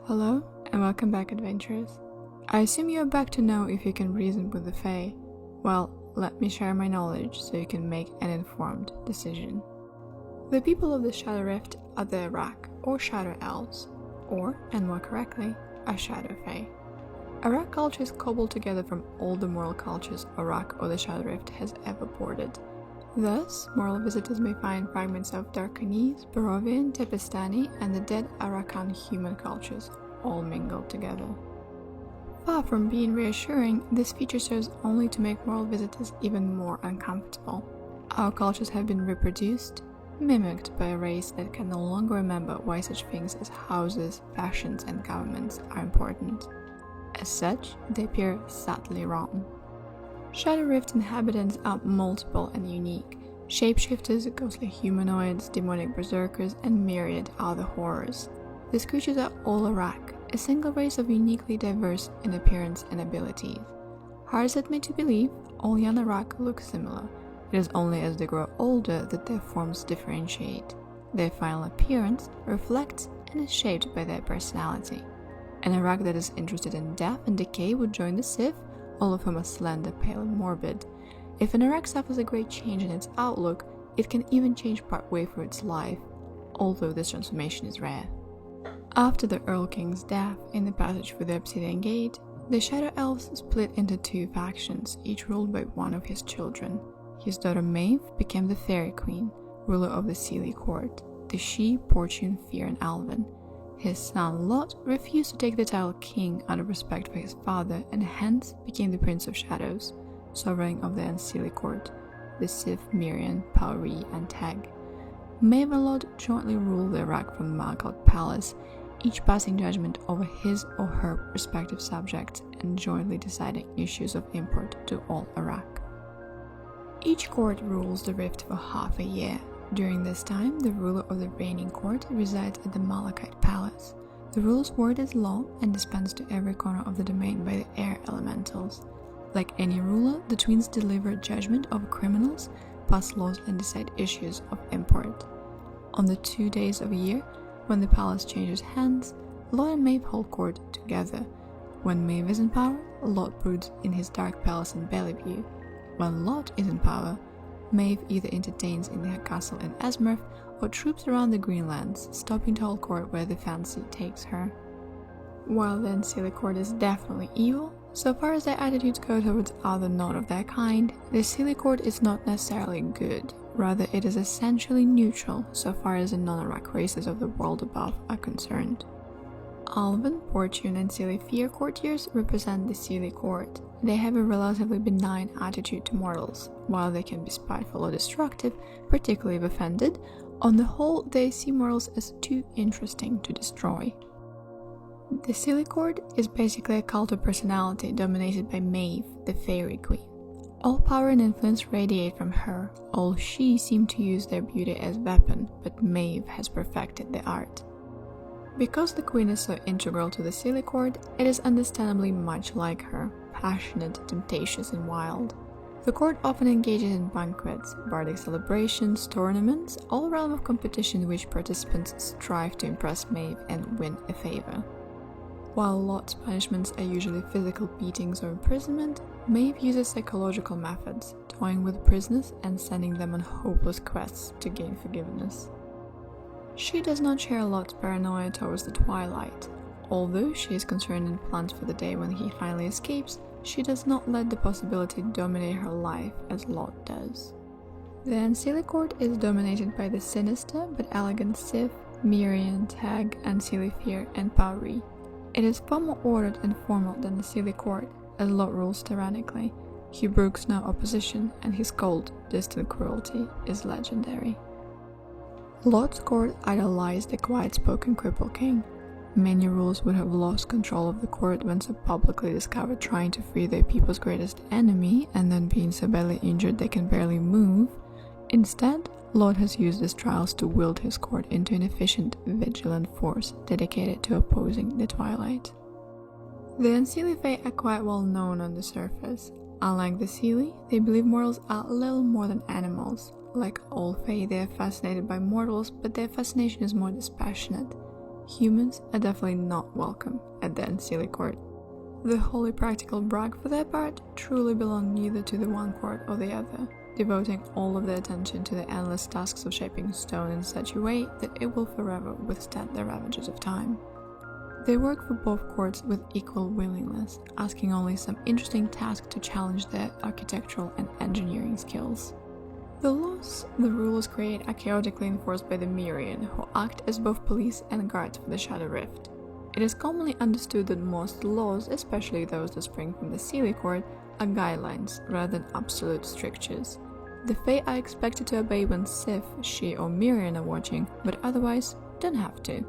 Hello, and welcome back, adventurers. I assume you are back to know if you can reason with the Fae. Well, let me share my knowledge so you can make an informed decision. The people of the Shadow Rift are the Arak, or Shadow Elves, or, and more correctly, a Shadow Fae. Arak culture is cobbled together from all the moral cultures Arak or the Shadow Rift has ever boarded. Thus, moral visitors may find fragments of Darkanese, Barovian, Tepestani, and the dead Arakan human cultures, all mingled together. Far from being reassuring, this feature serves only to make moral visitors even more uncomfortable. Our cultures have been reproduced, mimicked by a race that can no longer remember why such things as houses, fashions, and governments are important. As such, they appear subtly wrong. Shadow Rift inhabitants are multiple and unique. Shapeshifters, ghostly humanoids, demonic berserkers, and myriad other horrors. These creatures are all Arak, a single race of uniquely diverse in appearance and abilities. Hard as it may to believe, all young Arak look similar. It is only as they grow older that their forms differentiate. Their final appearance reflects and is shaped by their personality. An Arak that is interested in death and decay would join the Sith, all of whom are slender, pale, and morbid. If an Arak suffers a great change in its outlook, it can even change partway through its life, although this transformation is rare. After the Earl King's death in the passage through the Obsidian Gate, the Shadow Elves split into two factions, each ruled by one of his children. His daughter Maeve became the Fairy Queen, ruler of the Seelie Court, the She, Fortune, Fear, and Alvin. His son Lot refused to take the title king out of respect for his father and hence became the Prince of Shadows, sovereign of the Unceiling Court, the Sith, Mirian, Pauri, and Tag. Maeve and Lot jointly ruled the Arak from the Malakot Palace, each passing judgment over his or her respective subjects and jointly deciding issues of import to all Arak. Each court rules the Rift for half a year. During this time, the ruler of the reigning court resides at the Malachite Palace. The ruler's word is law and dispenses to every corner of the domain by the air elementals. Like any ruler, the twins deliver judgment over criminals, pass laws, and decide issues of import. On the 2 days of a year, when the palace changes hands, Lot and Maeve hold court together. When Maeve is in power, Lot broods in his dark palace in Bellevue. When Lot is in power, Maeve either entertains in her castle in Esmerth or troops around the Greenlands, stopping to hold court where the fancy takes her. While the Unceiling Court is definitely evil, so far as their attitudes go towards other not of their kind, the Unceiling Court is not necessarily good. Rather, it is essentially neutral so far as the non-Arak races of the world above are concerned. Alvin, Fortune, and Seelie Fear courtiers represent the Seelie Court. They have a relatively benign attitude to mortals. While they can be spiteful or destructive, particularly if offended, on the whole they see mortals as too interesting to destroy. The Seelie Court is basically a cult of personality dominated by Maeve, the Fairy Queen. All power and influence radiate from her. All she seem to use their beauty as weapon, but Maeve has perfected the art. Because the Queen is so integral to the Seelie Court, it is understandably much like her, passionate, temptatious, and wild. The court often engages in banquets, bardic celebrations, tournaments, all realm of competition in which participants strive to impress Maeve and win a favor. While Lot's punishments are usually physical beatings or imprisonment, Maeve uses psychological methods, toying with prisoners and sending them on hopeless quests to gain forgiveness. She does not share Lot's paranoia towards the Twilight. Although she is concerned and plans for the day when he finally escapes, she does not let the possibility dominate her life as Lot does. The Unceiling Court is dominated by the sinister but elegant Sith, Mirian, Tag, Unceiling Fear, and Pauri. It is far more ordered and formal than the Seelie Court, as Lot rules tyrannically. He brooks no opposition, and his cold, distant cruelty is legendary. Lot's court idolized the quiet-spoken cripple king. Many rulers would have lost control of the court when so publicly discovered trying to free their people's greatest enemy and then being so badly injured they can barely move. Instead, Lot has used his trials to wield his court into an efficient, vigilant force dedicated to opposing the Twilight. The Unceiling Fae are quite well known on the surface. Unlike the Seelie, they believe mortals are little more than animals. Like all Fae, they are fascinated by mortals, but their fascination is more dispassionate. Humans are definitely not welcome at the Unceiling court. The wholly practical brag, for their part, truly belong neither to the one court or the other, devoting all of their attention to the endless tasks of shaping stone in such a way that it will forever withstand the ravages of time. They work for both courts with equal willingness, asking only some interesting task to challenge their architectural and engineering skills. The laws the rulers create are chaotically enforced by the Myriad, who act as both police and guards for the Shadow Rift. It is commonly understood that most laws, especially those that spring from the Sealy Court, are guidelines rather than absolute strictures. The Fae are expected to obey when Sif, she or Miriam are watching, but otherwise don't have to.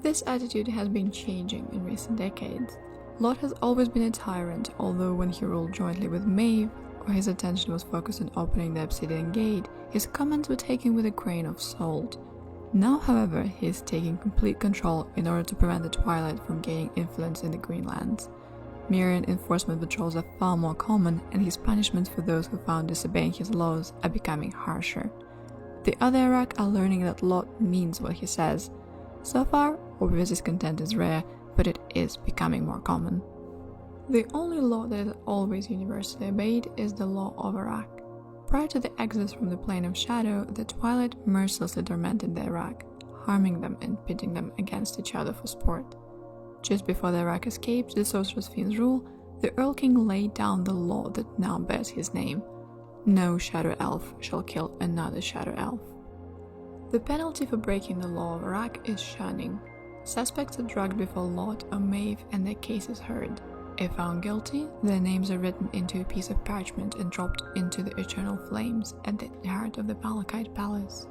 This attitude has been changing in recent decades. Lot has always been a tyrant, although when he ruled jointly with Maeve, or his attention was focused on opening the Obsidian Gate, his comments were taken with a grain of salt. Now, however, he is taking complete control in order to prevent the Twilight from gaining influence in the Greenlands. Miriam enforcement patrols are far more common, and his punishments for those who found disobeying his laws are becoming harsher. The other Iraq are learning that Lot means what he says. So far, obvious discontent is rare, but it is becoming more common. The only law that is always universally obeyed is the law of Iraq. Prior to the exodus from the Plane of Shadow, the Twilight mercilessly tormented the Iraq, harming them and pitting them against each other for sport. Just before the Iraq escaped the Sorceress Fiend's rule, the Earl King laid down the law that now bears his name. No Shadow Elf shall kill another Shadow Elf. The penalty for breaking the law of Iraq is shunning. Suspects are dragged before Lot or Maeve and their case is heard. If found guilty, their names are written into a piece of parchment and dropped into the eternal flames at the heart of the Malachite Palace.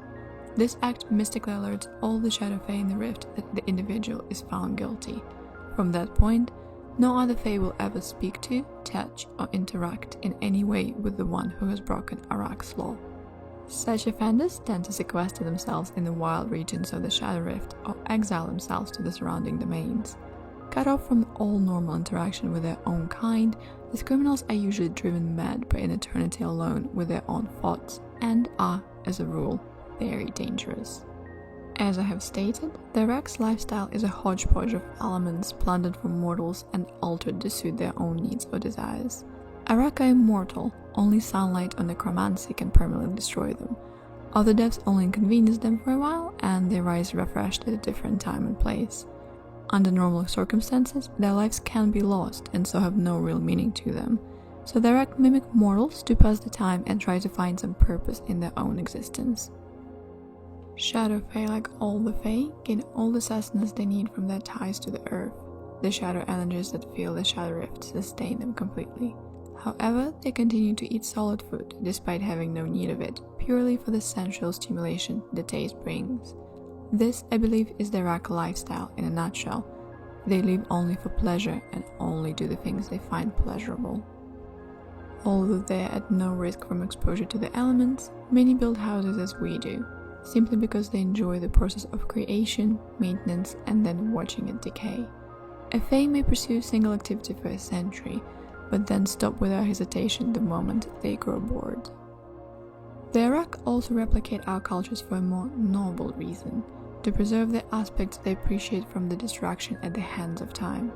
This act mystically alerts all the Shadow Fae in the Rift that the individual is found guilty. From that point, no other Fae will ever speak to, touch, or interact in any way with the one who has broken Iraq's law. Such offenders tend to sequester themselves in the wild regions of the Shadow Rift or exile themselves to the surrounding domains. Cut off from all normal interaction with their own kind, these criminals are usually driven mad by an eternity alone with their own thoughts and are, as a rule, very dangerous. As I have stated, the Iraq's lifestyle is a hodgepodge of elements plundered from mortals and altered to suit their own needs or desires. Iraq are immortal, only sunlight or necromancy can permanently destroy them. Other deaths only inconvenience them for a while, and they rise refreshed at a different time and place. Under normal circumstances, their lives can be lost and so have no real meaning to them. So the Iraq mimic mortals to pass the time and try to find some purpose in their own existence. Shadow Fae, like all the Fae, gain all the sustenance they need from their ties to the earth. The shadow energies that fill the Shadow Rift sustain them completely. However, they continue to eat solid food despite having no need of it, purely for the sensual stimulation the taste brings. This, I believe, is the Iraq lifestyle in a nutshell. They live only for pleasure and only do the things they find pleasurable. Although they are at no risk from exposure to the elements, many build houses as we do, simply because they enjoy the process of creation, maintenance, and then watching it decay. A Fae may pursue single activity for a century, but then stop without hesitation the moment they grow bored. The Iraq also replicate our cultures for a more noble reason, to preserve the aspects they appreciate from the destruction at the hands of time.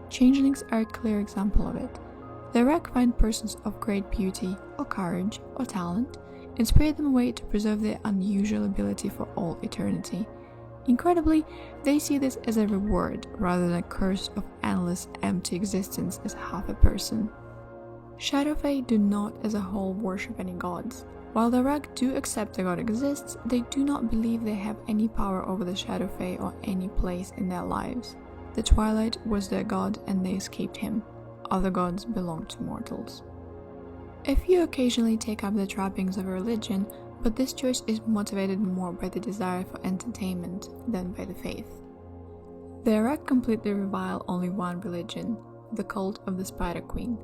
Changelings are a clear example of it. The Iraq find persons of great beauty, or courage, or talent, and spirit them away to preserve their unusual ability for all eternity. Incredibly, they see this as a reward rather than a curse of endless empty existence as half a person. Shadow Fae do not as a whole worship any gods. While the Iraq do accept the god exists, they do not believe they have any power over the Shadow Fae or any place in their lives. The Twilight was their god and they escaped him. Other gods belong to mortals. A few occasionally take up the trappings of a religion, but this choice is motivated more by the desire for entertainment than by the faith. The Iraq completely revile only one religion, the cult of the Spider Queen.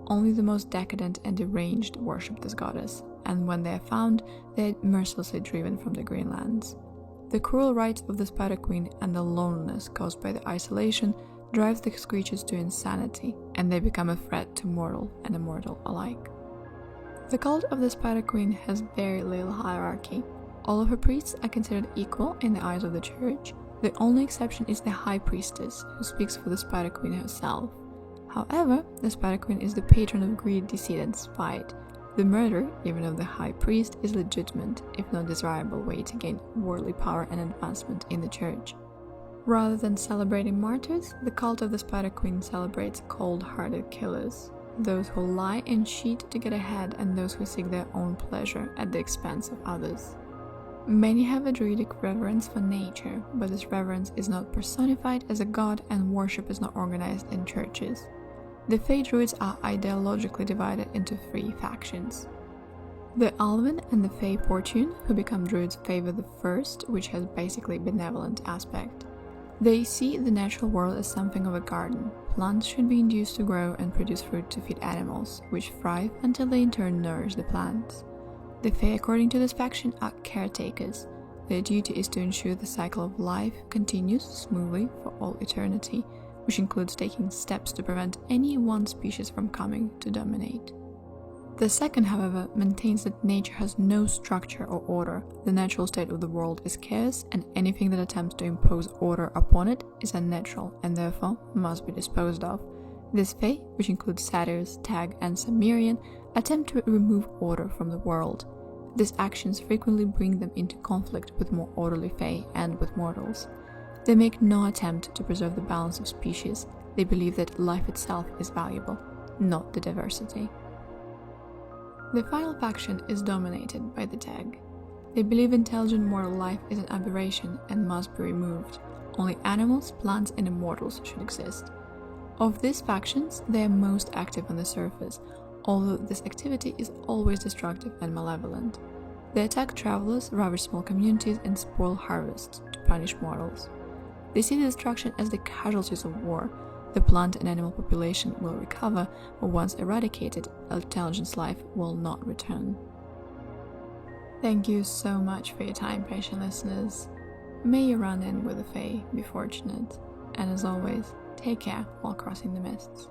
Only the most decadent and deranged worship this goddess, and when they are found, they are mercilessly driven from the Greenlands. The cruel rites of the Spider Queen and the loneliness caused by the isolation drives these creatures to insanity, and they become a threat to mortal and immortal alike. The cult of the Spider Queen has very little hierarchy. All of her priests are considered equal in the eyes of the church. The only exception is the High Priestess, who speaks for the Spider Queen herself. However, the Spider Queen is the patron of greed, deceit, and spite. The murder, even of the High Priest, is legitimate, if not desirable way to gain worldly power and advancement in the Church. Rather than celebrating martyrs, the cult of the Spider Queen celebrates cold-hearted killers, those who lie and cheat to get ahead and those who seek their own pleasure at the expense of others. Many have a druidic reverence for nature, but this reverence is not personified as a god and worship is not organized in churches. The Fey Druids are ideologically divided into 3 factions. The Alvin and the Fey Fortune, who become Druids, favor the first, which has basically benevolent aspect. They see the natural world as something of a garden. Plants should be induced to grow and produce fruit to feed animals, which thrive until they in turn nourish the plants. The Fae, according to this faction, are caretakers. Their duty is to ensure the cycle of life continues smoothly for all eternity, which includes taking steps to prevent any one species from coming to dominate. The second, however, maintains that nature has no structure or order. The natural state of the world is chaos, and anything that attempts to impose order upon it is unnatural and therefore must be disposed of. This Fae, which includes Satyrs, Tag, and Cimmerian, attempt to remove order from the world. These actions frequently bring them into conflict with more orderly Fae and with mortals. They make no attempt to preserve the balance of species. They believe that life itself is valuable, not the diversity. The final faction is dominated by the Tag. They believe intelligent mortal life is an aberration and must be removed. Only animals, plants, and immortals should exist. Of these factions, they are most active on the surface, although this activity is always destructive and malevolent. They attack travelers, ravage small communities, and spoil harvests to punish mortals. They see the destruction as the casualties of war. The plant and animal population will recover, but once eradicated, intelligence life will not return. Thank you so much for your time, patient listeners. May your run-in with the Fae be fortunate, and as always, take care while crossing the mists.